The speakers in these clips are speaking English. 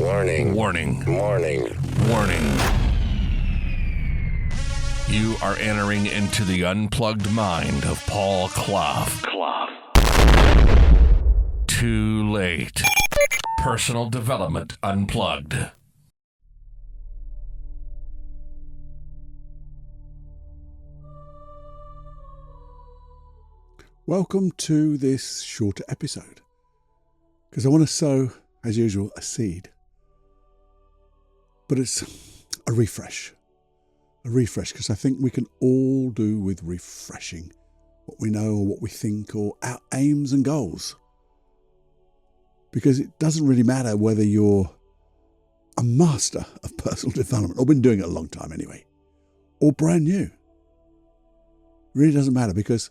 Warning. Warning. Warning. Warning. You are entering into the unplugged mind of Paul Clough. Too late. Personal Development Unplugged. Welcome to this shorter episode, because I want to sow, as usual, a seed. But it's a refresh, because I think we can all do with refreshing what we know or what we think or our aims and goals. Because it doesn't really matter whether you're a master of personal development, or been doing it a long time anyway, or brand new. It really doesn't matter, because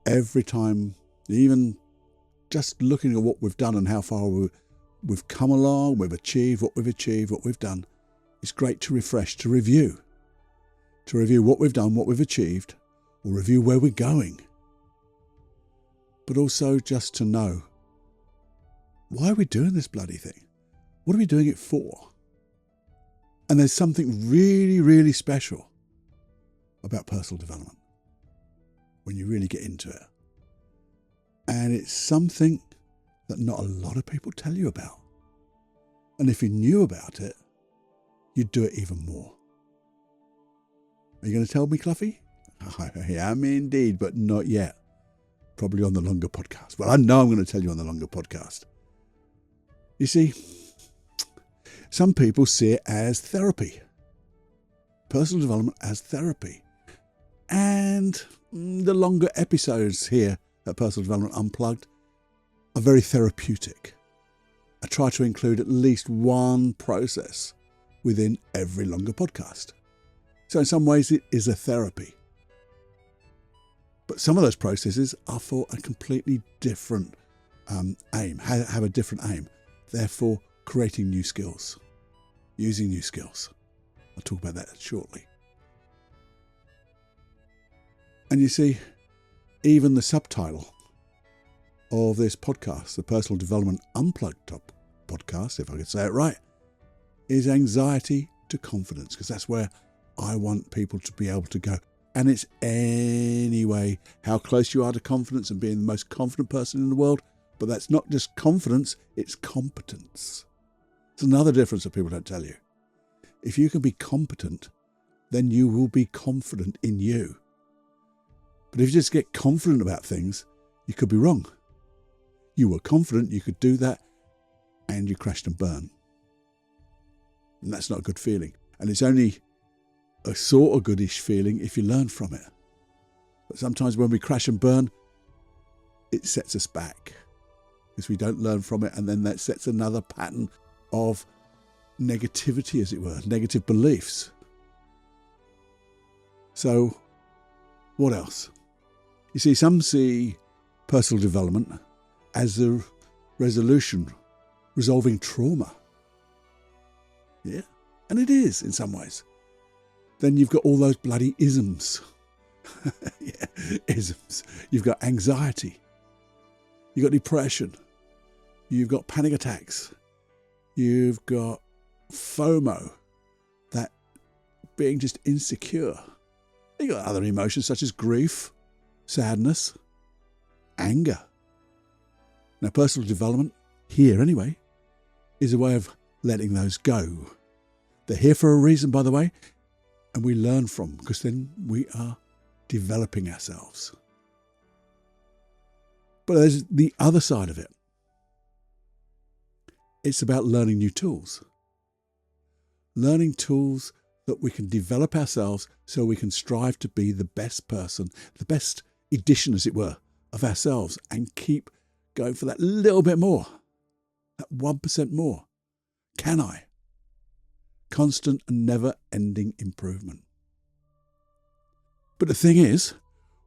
every time, even just looking at what we've done and how far we've come along, we've achieved, what we've done, it's great to refresh, to review what we've done, what we've achieved, or review where we're going. But also just to know, why are we doing this bloody thing? What are we doing it for? And there's something really, really special about personal development when you really get into it. And it's something that not a lot of people tell you about. And if you knew about it, you'd do it even more. Are you going to tell me, Cluffy? I am indeed, but not yet. Probably on the longer podcast. Well, I know I'm going to tell you on the longer podcast. You see, some people see it as therapy. Personal development as therapy. And the longer episodes here at Personal Development Unplugged are very therapeutic. I try to include at least one process within every longer podcast. So in some ways it is a therapy. But some of those processes are for a completely different aim, have a different aim. Therefore, creating new skills, using new skills. I'll talk about that shortly. And you see, even the subtitle of this podcast, the Personal Development Unplugged podcast, if I could say it right, is anxiety to confidence, because that's where I want people to be able to go. And it's anyway, how close you are to confidence and being the most confident person in the world. But that's not just confidence, it's competence. It's another difference that people don't tell you. If you can be competent, then you will be confident in you. But if you just get confident about things, you could be wrong. You were confident you could do that, and you crashed and burned. And that's not a good feeling. And it's only a sort of goodish feeling if you learn from it. But sometimes when we crash and burn, it sets us back, because we don't learn from it, and then that sets another pattern of negativity, as it were, negative beliefs. So, what else? You see, some see personal development as a resolving trauma. Yeah, and it is in some ways. Then you've got all those bloody isms. Yeah, isms. You've got anxiety. You've got depression. You've got panic attacks. You've got FOMO, that being just insecure. You've got other emotions such as grief, sadness, anger. Now, personal development, here anyway, is a way of letting those go. They're here for a reason, by the way, and we learn from, because then we are developing ourselves. But there's the other side of it. It's about learning new tools. Learning tools that we can develop ourselves so we can strive to be the best person, the best edition, as it were, of ourselves, and keep going for that little bit more, that 1% more. Can I? Constant and never-ending improvement. But the thing is,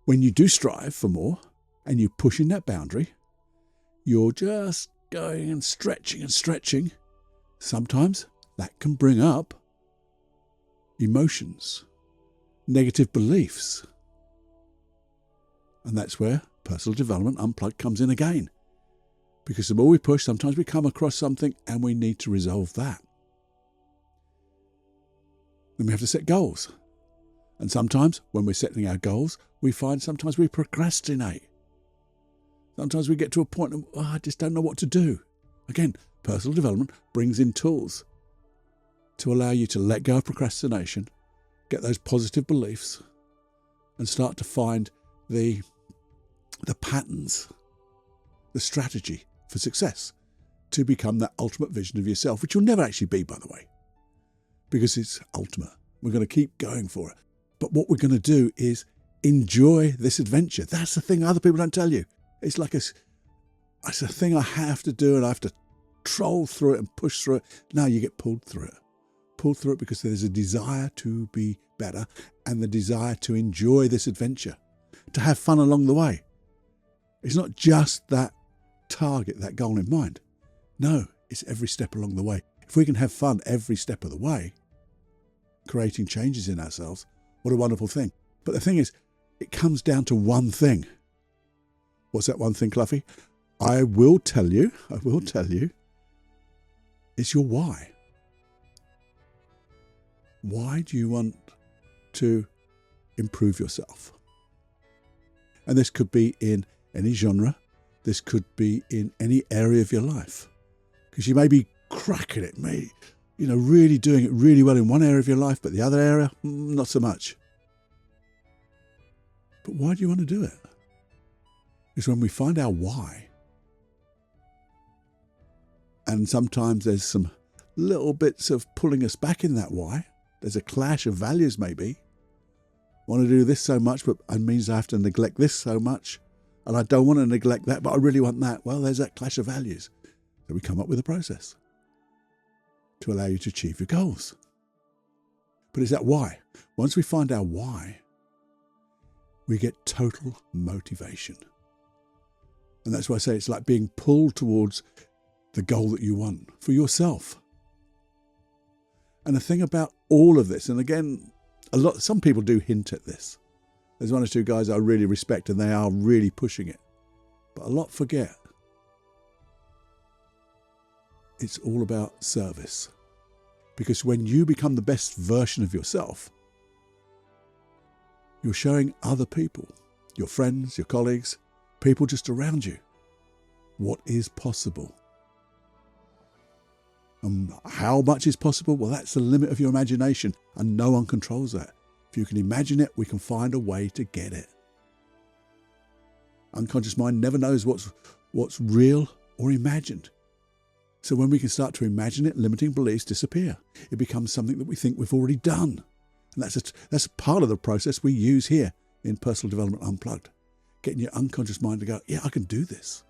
when you do strive for more and you're pushing that boundary, you're just going and stretching. Sometimes that can bring up emotions, negative beliefs. And that's where Personal Development Unplugged comes in again. Because the more we push, sometimes we come across something and we need to resolve that. Then we have to set goals. And sometimes when we're setting our goals, we find sometimes we procrastinate. Sometimes we get to a point of, I just don't know what to do. Again, personal development brings in tools to allow you to let go of procrastination, get those positive beliefs, and start to find the patterns, the strategy for success to become that ultimate vision of yourself, which you'll never actually be, by the way, because it's ultimate. We're going to keep going for it. But what we're going to do is enjoy this adventure. That's the thing other people don't tell you. It's like it's a thing I have to do, and I have to troll through it and push through it. No, you get pulled through it. Pulled through it because there's a desire to be better and the desire to enjoy this adventure, to have fun along the way. It's not just that target, that goal in mind. No, it's every step along the way. If we can have fun every step of the way, creating changes in ourselves, what a wonderful thing. But the thing is, it comes down to one thing. What's that one thing, Cluffy? I will tell you, it's your why. Why do you want to improve yourself? And this could be in any genre. This could be in any area of your life. Because you may be cracking it, really doing it really well in one area of your life, but the other area, not so much. But why do you want to do it? Because when we find our why, and sometimes there's some little bits of pulling us back in that why. There's a clash of values maybe. Want to do this so much, but it means I have to neglect this so much. And I don't want to neglect that, but I really want that. Well, there's that clash of values. So we come up with a process to allow you to achieve your goals. But it's that why. Once we find our why, we get total motivation. And that's why I say it's like being pulled towards the goal that you want for yourself. And the thing about all of this, and again, some people do hint at this. There's one or two guys I really respect and they are really pushing it. But a lot forget. It's all about service. Because when you become the best version of yourself, you're showing other people, your friends, your colleagues, people just around you, what is possible. And how much is possible? Well, that's the limit of your imagination, and no one controls that. If you can imagine it, we can find a way to get it. Unconscious mind never knows what's real or imagined. So when we can start to imagine it, limiting beliefs disappear. It becomes something that we think we've already done. And that's part of the process we use here in Personal Development Unplugged. Getting your unconscious mind to go, yeah, I can do this.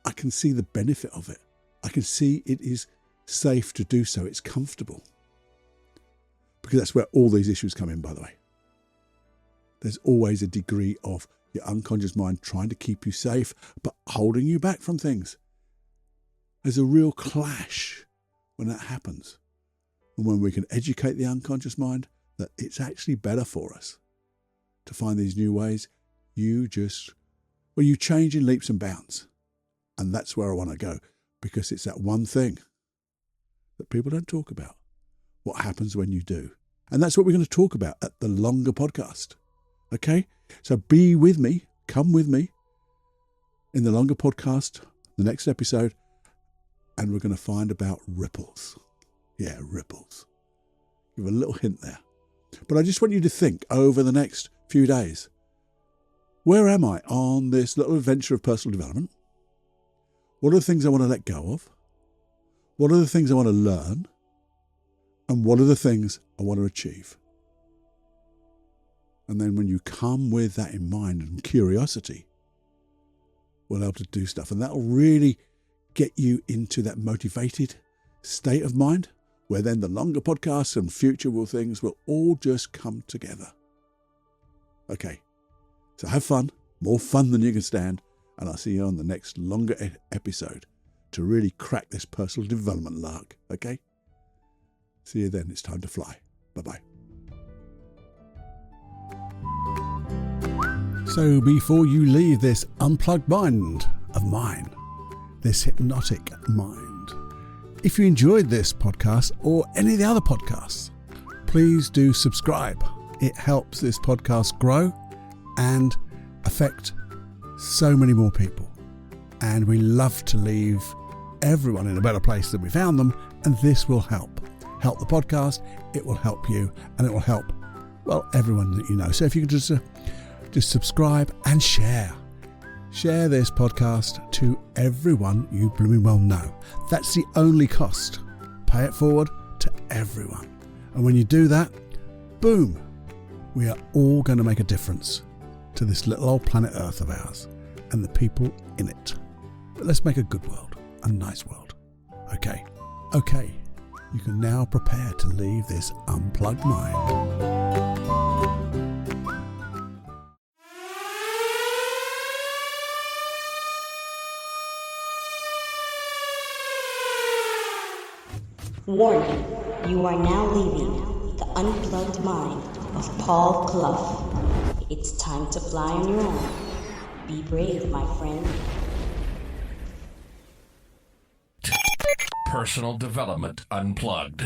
I can see the benefit of it. I can see it is safe to do so. It's comfortable. Because that's where all these issues come in, by the way. There's always a degree of your unconscious mind trying to keep you safe, but holding you back from things. There's a real clash when that happens. And when we can educate the unconscious mind that it's actually better for us to find these new ways, you change in leaps and bounds. And that's where I want to go, because it's that one thing that people don't talk about. What happens when you do? And that's what we're going to talk about at the longer podcast. Okay? So be with me, come with me in the longer podcast, the next episode, and we're going to find about ripples. Yeah, ripples. Give a little hint there. But I just want you to think over the next few days, where am I on this little adventure of personal development? What are the things I want to let go of? What are the things I want to learn? And what are the things I want to achieve? And then when you come with that in mind and curiosity, we'll able to do stuff. And that'll really get you into that motivated state of mind where then the longer podcasts and future things will all just come together. Okay, so have fun, more fun than you can stand. And I'll see you on the next longer episode to really crack this personal development lark. Okay? See you then. It's time to fly. Bye-bye. So before you leave this unplugged mind of mine, this hypnotic mind. If you enjoyed this podcast or any of the other podcasts, please do subscribe. It helps this podcast grow and affect so many more people. And we love to leave everyone in a better place than we found them, and this will help the podcast. It will help you, and it will help, well, everyone that you know. So if you could just subscribe and share this podcast to everyone you blooming well know. That's the only cost. Pay it forward to everyone, and when you do that, boom, we are all going to make a difference to this little old planet Earth of ours and the people in it. But let's make a good world, a nice world. Okay, you can now prepare to leave this unplugged mind. Warning, you are now leaving the unplugged mind of Paul Clough. It's time to fly on your own. Be brave, my friend. Personal Development Unplugged.